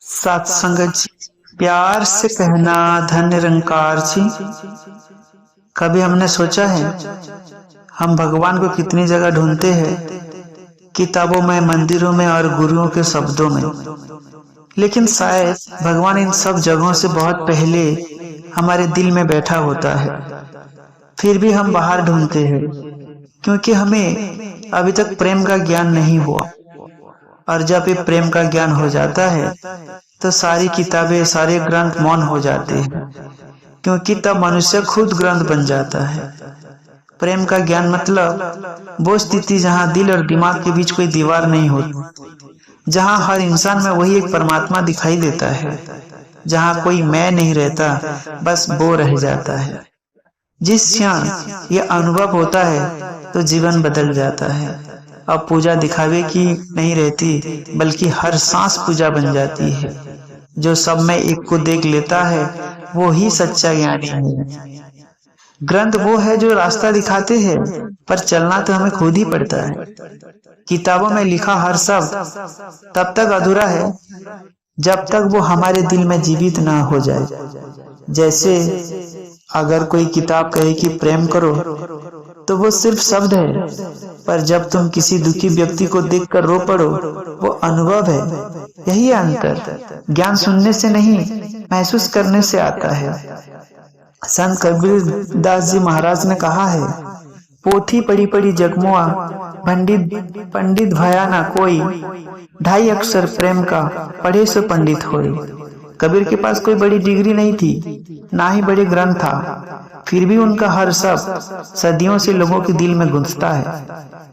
सत्संगत जी, प्यार से कहना धन निरंकार जी। कभी हमने सोचा है हम भगवान को कितनी जगह ढूंढते हैं, किताबों में, मंदिरों में और गुरुओं के शब्दों में, लेकिन शायद भगवान इन सब जगहों से बहुत पहले हमारे दिल में बैठा होता है। फिर भी हम बाहर ढूंढते हैं क्योंकि हमें अभी तक प्रेम का ज्ञान नहीं हुआ। और जब ये प्रेम का ज्ञान हो जाता है तो सारी किताबें, सारे ग्रंथ मौन हो जाते हैं, क्योंकि तब मनुष्य खुद ग्रंथ बन जाता है। प्रेम का ज्ञान मतलब वो स्थिति जहाँ दिल और दिमाग के बीच कोई दीवार नहीं होती, जहाँ हर इंसान में वही एक परमात्मा दिखाई देता है, जहाँ कोई मैं नहीं रहता, बस वो रह जाता है। जिस क्षण ये अनुभव होता है तो जीवन बदल जाता है। अब पूजा दिखावे की नहीं रहती, बल्कि हर सांस पूजा बन जाती है। जो सब में एक को देख लेता है वो ही सच्चा ज्ञानी है। ग्रंथ वो है जो रास्ता दिखाते हैं, पर चलना तो हमें खुद ही पड़ता है। किताबों में लिखा हर शब्द तब तक अधूरा है जब तक वो हमारे दिल में जीवित ना हो जाए। जैसे अगर कोई किताब कहे कि प्रेम करो तो वो सिर्फ शब्द है, पर जब तुम किसी दुखी व्यक्ति को देखकर रो पड़ो वो अनुभव है। यही अंतर ज्ञान सुनने से नहीं, महसूस करने से आता है। संत कबीर दास जी महाराज ने कहा है, पोथी पढ़ी पढ़ी जगमुआ, पंडित भया ना कोई, 2.5 अक्षर प्रेम का पढ़े सो पंडित होए। कबीर के पास कोई बड़ी डिग्री नहीं थी, ना ही बड़े ग्रंथ था, फिर भी उनका हर शब्द सदियों से लोगों के दिल में गूंजता है,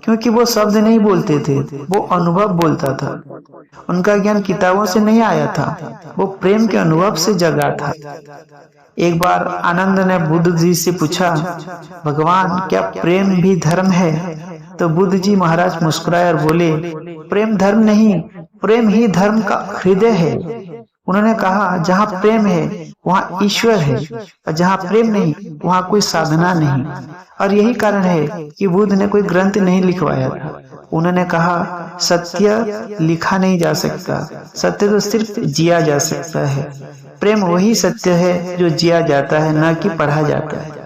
क्योंकि वो शब्द नहीं बोलते थे, वो अनुभव बोलता था। उनका ज्ञान किताबों से नहीं आया था, वो प्रेम के अनुभव से जगा था। एक बार आनंद ने बुद्ध जी से पूछा, भगवान क्या प्रेम भी धर्म है? तो बुद्ध जी महाराज मुस्कुराए और बोले, प्रेम धर्म नहीं, प्रेम ही धर्म का हृदय है। उन्होंने कहा, जहाँ प्रेम है वहाँ ईश्वर है, और जहाँ प्रेम नहीं वहाँ कोई साधना नहीं। और यही कारण है कि बुद्ध ने कोई ग्रंथ नहीं लिखवाया था। उन्होंने कहा, सत्य लिखा नहीं जा सकता, सत्य तो सिर्फ जिया जा सकता है। प्रेम वही सत्य है जो जिया जाता है, न कि पढ़ा जाता है।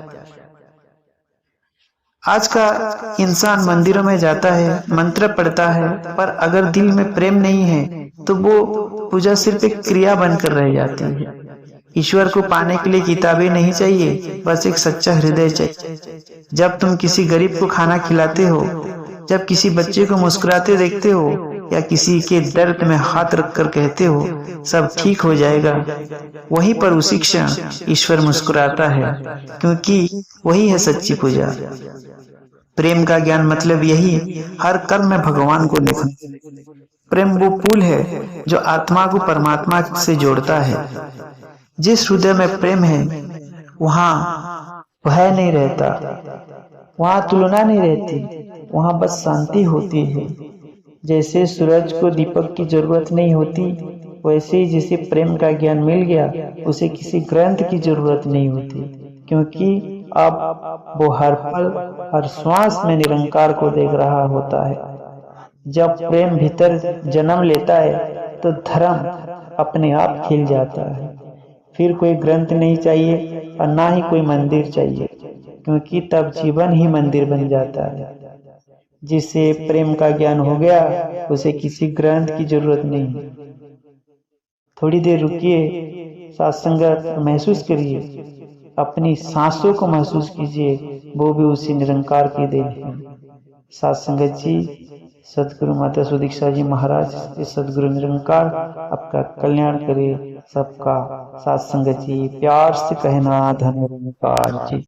आज का इंसान मंदिरों में जाता है, मंत्र पढ़ता है, पर अगर दिल में प्रेम नहीं है तो वो पूजा सिर्फ एक क्रिया बनकर रह जाती है। ईश्वर को पाने के लिए किताबें नहीं चाहिए, बस एक सच्चा हृदय चाहिए। जब तुम किसी गरीब को खाना खिलाते हो, जब किसी बच्चे को मुस्कुराते देखते हो, या किसी के दर्द में हाथ रखकर कहते हो सब ठीक हो जाएगा, वहीं पर उसी क्षण ईश्वर मुस्कुराता है, क्योंकि वही है सच्ची पूजा। प्रेम का ज्ञान मतलब यही, हर कर्म में भगवान को देखना। प्रेम वो पुल है जो आत्मा को परमात्मा से जोड़ता है। जिस हृदय में प्रेम है वहाँ भय नहीं रहता, वहाँ तुलना नहीं रहती, वहाँ बस शांति होती है। जैसे सूरज को दीपक की जरूरत नहीं होती, वैसे ही जिसे प्रेम का ज्ञान मिल गया उसे किसी ग्रंथ की जरूरत नहीं होती, क्योंकि अब वो हर पल, हर श्वास में निरंकार को देख रहा होता है। जब प्रेम भीतर जन्म लेता है तो धर्म अपने आप खिल जाता है। फिर कोई ग्रंथ नहीं चाहिए और ना ही कोई मंदिर चाहिए, क्योंकि तब जीवन ही मंदिर बन जाता है। जिसे प्रेम का ज्ञान हो गया उसे किसी ग्रंथ की जरूरत नहीं। थोड़ी देर रुकिए, सत्संगत महसूस करिए, अपनी सांसों को महसूस कीजिए, वो भी उसी निरंकार की देन है। सत्संगत जी, सदगुरु माता सुदीक्षा जी महाराज, सदगुरु निरंकार आपका कल्याण करे सबका। सत्संगत जी, प्यार से कहना धन निरंकार जी।